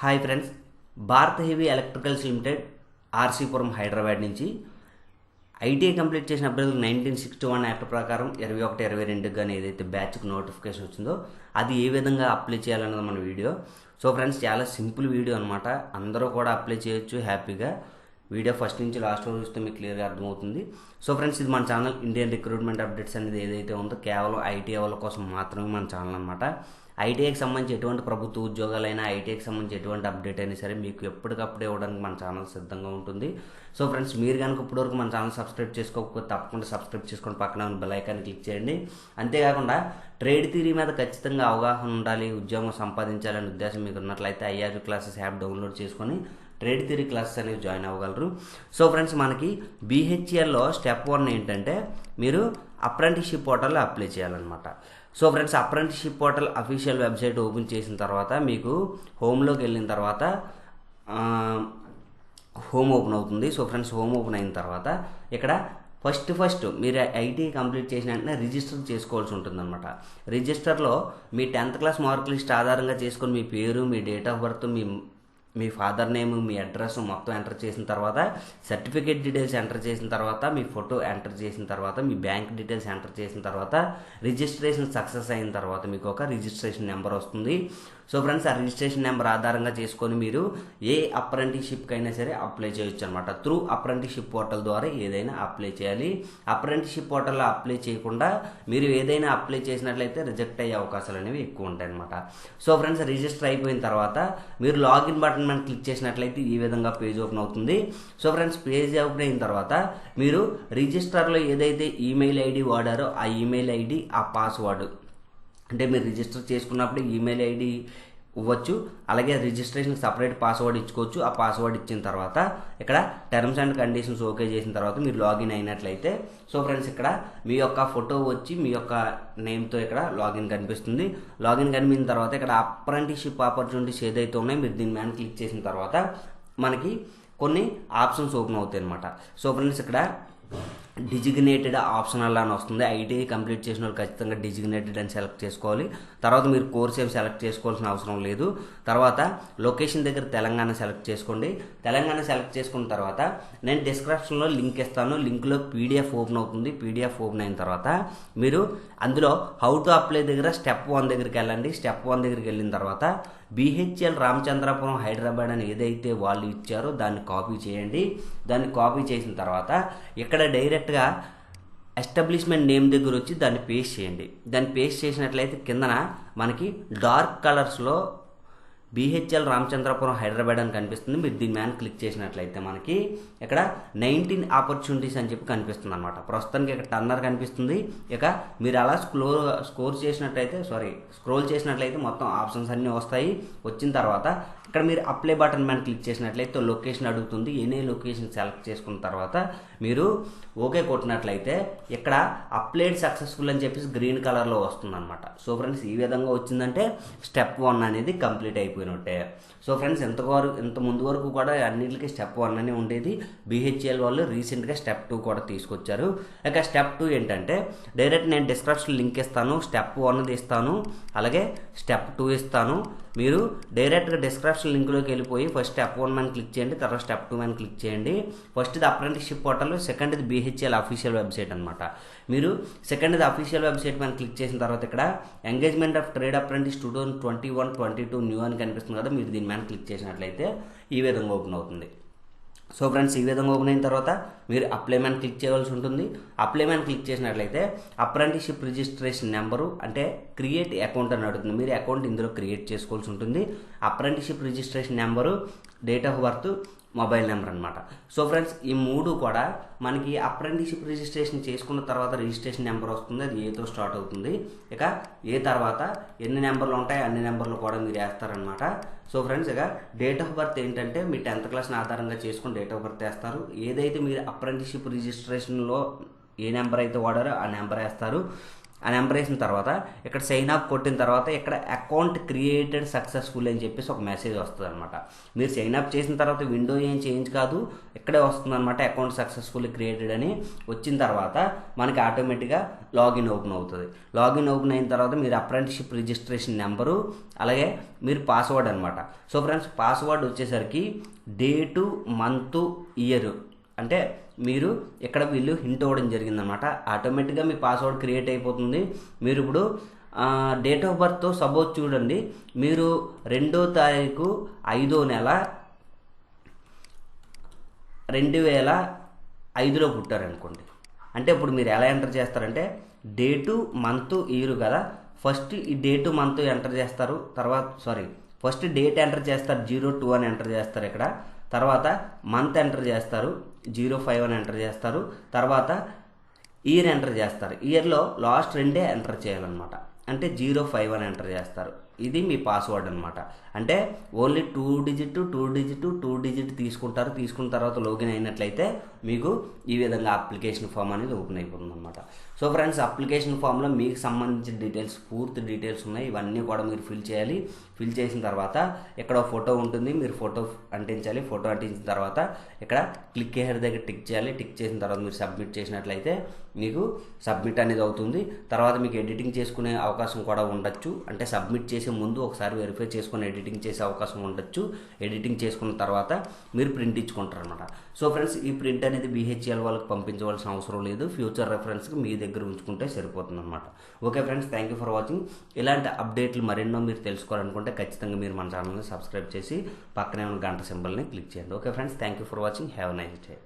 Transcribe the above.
Hi friends, Bharat heavy electricals limited RC Puram Hyderabad నుంచి ITI complete చేసిన అభ్యర్థులకు 1961 యాక్ట్ ప్రకారం 21-22 కానీ ఏదైతే బ్యాచ్కి నోటిఫికేషన్ వచ్చిందో అది ఏ విధంగా అప్లై చేయాలన్నది మన వీడియో. సో ఫ్రెండ్స్, చాలా సింపుల్ వీడియో అనమాట. అందరూ కూడా అప్లై చేయొచ్చు హ్యాపీగా. వీడియో ఫస్ట్ నుంచి లాస్ట్ వరకు చూస్తే మీకు క్లియర్గా అర్థమవుతుంది. సో ఫ్రెండ్స్, ఇది మన ఛానల్ ఇండియన్ రిక్రూట్మెంట్ అప్డేట్స్ అనేది ఏదైతే ఉందో కేవలం ఐటీఐ వాళ్ళ కోసం మాత్రమే మన ఛానల్ అనమాట. ఐటీఐకి సంబంధించి ఎటువంటి ప్రభుత్వ ఉద్యోగాలైనా, ఐటీఐకి సంబంధించి ఎటువంటి అప్డేట్ అయినా సరే మీకు ఎప్పటికప్పుడు ఇవ్వడానికి మన ఛానల్ సిద్ధంగా ఉంటుంది. సో ఫ్రెండ్స్, మీరు కనుక ఇప్పటివరకు మన ఛానల్ సబ్స్క్రైబ్ చేసుకోకపోతే తప్పకుండా సబ్స్క్రైబ్ చేసుకొని పక్కన ఉన్న బెల్ ఐకాన్ని క్లిక్ చేయండి. అంతేకాకుండా ట్రేడ్ థియరీ మీద ఖచ్చితంగా అవగాహన ఉండాలి, ఉద్యోగం సంపాదించాలనే ఉద్దేశం మీకు ఉన్నట్లయితే ఐఆర్ క్లాసెస్ యాప్ డౌన్లోడ్ చేసుకొని ట్రేడ్ థియరీ క్లాసెస్ అనేవి జాయిన్ అవ్వగలరు. సో ఫ్రెండ్స్, మనకి బీహెచ్ఎల్లో స్టెప్ 1 ఏంటంటే మీరు అప్రెంటిస్షిప్ పోర్టల్లో అప్లై చేయాలన్నమాట. So friends, apprenticeship portal official website open చేసిన తర్వాత మీకు హోమ్లోకి వెళ్ళిన తర్వాత హోమ్ ఓపెన్ అవుతుంది. సో ఫ్రెండ్స్, హోమ్ ఓపెన్ అయిన తర్వాత ఇక్కడ ఫస్ట్ మీరు ఐటీఐ కంప్లీట్ చేసిన వెంటనే రిజిస్టర్ చేసుకోవాల్సి ఉంటుంది అనమాట. రిజిస్టర్లో మీ 10th క్లాస్ మార్క్ లిస్ట్ ఆధారంగా చేసుకొని మీ పేరు, మీ డేట్ ఆఫ్ బర్త్, మీ ఫాదర్ నేమ్, మీ అడ్రస్ మొత్తం ఎంటర్ చేసిన తర్వాత, సర్టిఫికేట్ డీటెయిల్స్ ఎంటర్ చేసిన తర్వాత, మీ ఫోటో ఎంటర్ చేసిన తర్వాత, మీ బ్యాంక్ డీటెయిల్స్ ఎంటర్ చేసిన తర్వాత, రిజిస్ట్రేషన్ సక్సెస్ అయిన తర్వాత మీకు ఒక రిజిస్ట్రేషన్ నెంబర్ వస్తుంది. సో ఫ్రెండ్స్, ఆ రిజిస్ట్రేషన్ నెంబర్ ఆధారంగా చేసుకొని మీరు ఏ అప్రెంటిస్షిప్కి అయినా సరే అప్లై చేయొచ్చు అనమాట. త్రూ అప్రెంటిస్షిప్ పోర్టల్ ద్వారా ఏదైనా అప్లై చేయాలి. అప్రెంటిస్షిప్ పోర్టల్లో అప్లై చేయకుండా మీరు ఏదైనా అప్లై చేసినట్లయితే రిజెక్ట్ అయ్యే అవకాశాలు అనేవి ఎక్కువ ఉంటాయి అనమాట. సో ఫ్రెండ్స్, రిజిస్టర్ అయిపోయిన తర్వాత మీరు లాగిన్ బటన్ మీద క్లిక్ చేసినట్లయితే ఈ విధంగా పేజ్ ఓపెన్ అవుతుంది. సో ఫ్రెండ్స్, పేజ్ ఓపెన్ అయిన తర్వాత మీరు రిజిస్టర్లో ఏదైతే ఈమెయిల్ ఐడి వాడారో ఆ ఈమెయిల్ ఐడి, ఆ పాస్వర్డ్, అంటే మీరు రిజిస్టర్ చేసుకున్నప్పుడు ఈమెయిల్ ఐడి ఇవ్వచ్చు, అలాగే రిజిస్ట్రేషన్కి సపరేట్ పాస్వర్డ్ ఇచ్చుకోవచ్చు. ఆ పాస్వర్డ్ ఇచ్చిన తర్వాత ఇక్కడ టర్మ్స్ అండ్ కండిషన్స్ ఓకే చేసిన తర్వాత మీరు లాగిన్ అయినట్లయితే, సో ఫ్రెండ్స్, ఇక్కడ మీ యొక్క ఫోటో వచ్చి మీ యొక్క నేమ్తో ఇక్కడ లాగిన్ కనిపిస్తుంది. లాగిన్ కనిపించిన తర్వాత ఇక్కడ అప్రెంటిస్షిప్ ఆపర్చునిటీస్ ఏదైతే ఉన్నాయో మీరు దీని మీద క్లిక్ చేసిన తర్వాత మనకి కొన్ని ఆప్షన్స్ ఓపెన్ అవుతాయి అనమాట. సో ఫ్రెండ్స్, ఇక్కడ డిజిగ్నేటెడ్ ఆప్షనల్ అని వస్తుంది. ఐటీఐ కంప్లీట్ చేసిన వాళ్ళు ఖచ్చితంగా డిజిగ్నేటెడ్ అని సెలెక్ట్ చేసుకోవాలి. తర్వాత మీరు కోర్స్ ఏం సెలెక్ట్ చేసుకోవాల్సిన అవసరం లేదు. తర్వాత లొకేషన్ దగ్గర తెలంగాణ సెలెక్ట్ చేసుకోండి. తెలంగాణ సెలెక్ట్ చేసుకున్న తర్వాత నేను డిస్క్రిప్షన్లో లింక్ ఇస్తాను. లింక్లో పీడిఎఫ్ ఓపెన్ అవుతుంది. పీడిఎఫ్ ఓపెన్ అయిన తర్వాత మీరు అందులో హౌ టు అప్లై దగ్గర స్టెప్ 1 దగ్గరికి వెళ్ళండి. స్టెప్ 1 దగ్గరికి వెళ్ళిన తర్వాత బీహెచ్ఎల్ రామచంద్రపురం హైదరాబాద్ అని ఏదైతే వాళ్ళు ఇచ్చారో దాన్ని కాపీ చేయండి. దాన్ని కాపీ చేసిన తర్వాత ఇక్కడ డైరెక్ట్గా ఎస్టాబ్లిష్మెంట్ నేమ్ దగ్గర వచ్చి దాన్ని పేస్ట్ చేయండి. దాన్ని పేస్ట్ చేసినట్లయితే కిందన మనకి డార్క్ కలర్స్లో బీహెచ్ఎల్ రామచంద్రపురం హైదరాబాద్ అని కనిపిస్తుంది. మీరు దీని మీద క్లిక్ చేసినట్లయితే మనకి ఇక్కడ 19 ఆపర్చునిటీస్ అని చెప్పి కనిపిస్తుంది అనమాట. ప్రస్తుతానికి ఇక్కడ టర్నర్ కనిపిస్తుంది. ఇక మీరు అలా స్క్రోల్ చేసినట్లయితే మొత్తం ఆప్షన్స్ అన్నీ వస్తాయి. వచ్చిన తర్వాత ఇక్కడ మీరు అప్లై బటన్ మీద క్లిక్ చేసినట్లయితే లొకేషన్ అడుగుతుంది. ఎనీ లొకేషన్ సెలెక్ట్ చేసుకున్న తర్వాత మీరు ఓకే కొట్టినట్లయితే ఇక్కడ అప్లైడ్ సక్సెస్ఫుల్ అని చెప్పేసి గ్రీన్ కలర్లో వస్తుంది అనమాట. సో ఫ్రెండ్స్, ఈ విధంగా వచ్చిందంటే స్టెప్ 1 అనేది కంప్లీట్ అయిపోయినట్టే. సో ఫ్రెండ్స్, ఇంత ముందు వరకు కూడా అన్నింటికి స్టెప్ 1 అనే ఉండేది. బీహెచ్ఎల్ వాళ్ళు రీసెంట్గా స్టెప్ 2 కూడా తీసుకొచ్చారు. ఇక స్టెప్ 2 ఏంటంటే డైరెక్ట్ నేను డిస్క్రిప్షన్ లింక్ ఇస్తాను. స్టెప్ 1 ఇస్తాను, అలాగే స్టెప్ 2 ఇస్తాను. మీరు డైరెక్ట్గా డిస్క్రిప్షన్ లింక్లోకి వెళ్ళిపోయి ఫస్ట్ స్టెప్ 1 మీద క్లిక్ చేయండి, తర్వాత స్టెప్ 2 మీద క్లిక్ చేయండి. ఫస్ట్ ఇది అప్రెంటిస్షిప్ పోర్టల్, సెకండ్ ఇది బీహెచ్ఎల్ అఫీషియల్ వెబ్సైట్ అనమాట. మీరు సెకండ్ ఇది అఫీషియల్ వెబ్సైట్ మీద క్లిక్ చేసిన తర్వాత ఇక్కడ engagement of trade apprentice 2021-22 new అని కనిపిస్తుంది కదా, మీరు దీని మీద క్లిక్ చేసినట్లయితే ఈ విధంగా ఓపెన్ అవుతుంది. సో ఫ్రెండ్స్, ఈ విధంగా ఓపెన్ అయిన తర్వాత మీరు అప్లై మీద క్లిక్ చేయవలసి ఉంటుంది. అప్లై మీద క్లిక్ చేసినట్లయితే అప్రెంటిస్షిప్ రిజిస్ట్రేషన్ నెంబరు అంటే క్రియేట్ అకౌంట్ అని అడుగుతుంది. మీరు అకౌంట్ ఇందులో క్రియేట్ చేసుకోవాల్సి ఉంటుంది. Apprenticeship registration number, date of birth, mobile number అనమాట. సో ఫ్రెండ్స్, ఈ 3 కూడా మనకి అప్రెంటిస్షిప్ రిజిస్ట్రేషన్ చేసుకున్న తర్వాత రిజిస్ట్రేషన్ నెంబర్ వస్తుంది. అది ఏతో స్టార్ట్ అవుతుంది. ఇక ఏ తర్వాత ఎన్ని నెంబర్లు ఉంటాయి అన్ని నెంబర్లు కూడా మీరు వేస్తారనమాట. సో ఫ్రెండ్స్, ఇక డేట్ ఆఫ్ బర్త్ ఏంటంటే మీ 10th క్లాస్ని ఆధారంగా చేసుకుని డేట్ ఆఫ్ బర్త్ వేస్తారు. ఏదైతే మీరు అప్రెంటిస్షిప్ రిజిస్ట్రేషన్లో ఏ నెంబర్ అయితే వాడారో ఆ నెంబర్ వేస్తారు. ఆ నెంబర్ వేసిన తర్వాత ఇక్కడ సైన్ అప్ కొట్టిన తర్వాత ఇక్కడ అకౌంట్ క్రియేటెడ్ సక్సెస్ఫుల్ అని చెప్పేసి ఒక మెసేజ్ వస్తుంది అనమాట. మీరు సైన్ అప్ చేసిన తర్వాత విండో ఏం చేంజ్ కాదు, ఇక్కడే వస్తుంది అనమాట అకౌంట్ సక్సెస్ఫుల్ క్రియేటెడ్ అని. వచ్చిన తర్వాత మనకి ఆటోమేటిక్గా లాగిన్ ఓపెన్ అవుతుంది. లాగిన్ ఓపెన్ అయిన తర్వాత మీరు అప్రెంటిస్షిప్ రిజిస్ట్రేషన్ నెంబరు అలాగే మీరు పాస్వర్డ్ అనమాట. సో ఫ్రెండ్స్, పాస్వర్డ్ వచ్చేసరికి డేటు, మంత్, ఇయర్ అంటే మీరు ఇక్కడ వీళ్ళు హింట్ అవ్వడం జరిగిందనమాట. ఆటోమేటిక్గా మీ పాస్వర్డ్ క్రియేట్ అయిపోతుంది. మీరు ఇప్పుడు డేట్ ఆఫ్ బర్త్ సపోజ్ చూడండి, మీరు 2వ తారీఖు 5వ నెల 2005లో పుట్టారనుకోండి. అంటే ఇప్పుడు మీరు ఎలా ఎంటర్ చేస్తారంటే డేటు, మంత్, ఇయర్ కదా, ఫస్ట్ ఈ డేటు మంత్ ఎంటర్ చేస్తారు. ఫస్ట్ డేట్ ఎంటర్ చేస్తారు, 02 అని ఎంటర్ చేస్తారు ఇక్కడ. తర్వాత మంత్ ఎంటర్ చేస్తారు, 05 అని ఎంటర్ చేస్తారు. తర్వాత ఇయర్ ఎంటర్ చేస్తారు. ఇయర్లో లాస్ట్ 2 ఎంటర్ చేయాలన్నమాట. అంటే 05 అని ఎంటర్ చేస్తారు. ఇది మీ పాస్వర్డ్ అనమాట. అంటే ఓన్లీ 2 డిజిట్ తీసుకుంటారు. తీసుకున్న తర్వాత లాగిన్ అయినట్లయితే మీకు ఈ విధంగా అప్లికేషన్ ఫామ్ అనేది ఓపెన్ అయిపోతుంది అనమాట. సో ఫ్రెండ్స్, అప్లికేషన్ ఫామ్లో మీకు సంబంధించిన డీటెయిల్స్, పూర్తి డీటెయిల్స్ ఉన్నాయి. ఇవన్నీ కూడా మీరు ఫిల్ చేయాలి. ఫిల్ చేసిన తర్వాత ఇక్కడ ఫోటో ఉంటుంది, మీరు ఫోటో అంటించాలి. ఫోటో అంటించిన తర్వాత ఇక్కడ క్లిక్ హియర్ దగ్గర టిక్ చేయాలి. టిక్ చేసిన తర్వాత మీరు సబ్మిట్ చేసినట్లయితే మీకు సబ్మిట్ అనేది అవుతుంది. తర్వాత మీకు ఎడిటింగ్ చేసుకునే అవకాశం కూడా ఉండొచ్చు. అంటే సబ్మిట్ చేసే ముందు ఒకసారి వెరిఫై చేసుకుని ఎడిటింగ్ చేసే అవకాశం ఉండొచ్చు. ఎడిటింగ్ చేసుకున్న తర్వాత మీరు ప్రింట్ ఇచ్చుకుంటారు అనమాట. సో ఫ్రెండ్స్, ఈ ప్రింట్ అనేది BHEL వాళ్ళకి పంపించవలసిన అవసరం లేదు. ఫ్యూచర్ రెఫరెన్స్కి మీ దగ్గర ఉంచుకుంటే సరిపోతుంది అనమాట. Okay friends, thank you for watching. ఇలాంటి అప్డేట్లు మరెన్నో మీరు తెలుసుకోవాలనుకుంటే ఖచ్చితంగా మీరు మన ఛానల్ని సబ్స్క్రైబ్ చేసి పక్కనే ఉన్న గంట సింబల్ని క్లిక్ చేయండి. Okay friends, thank you for watching. Have a nice day.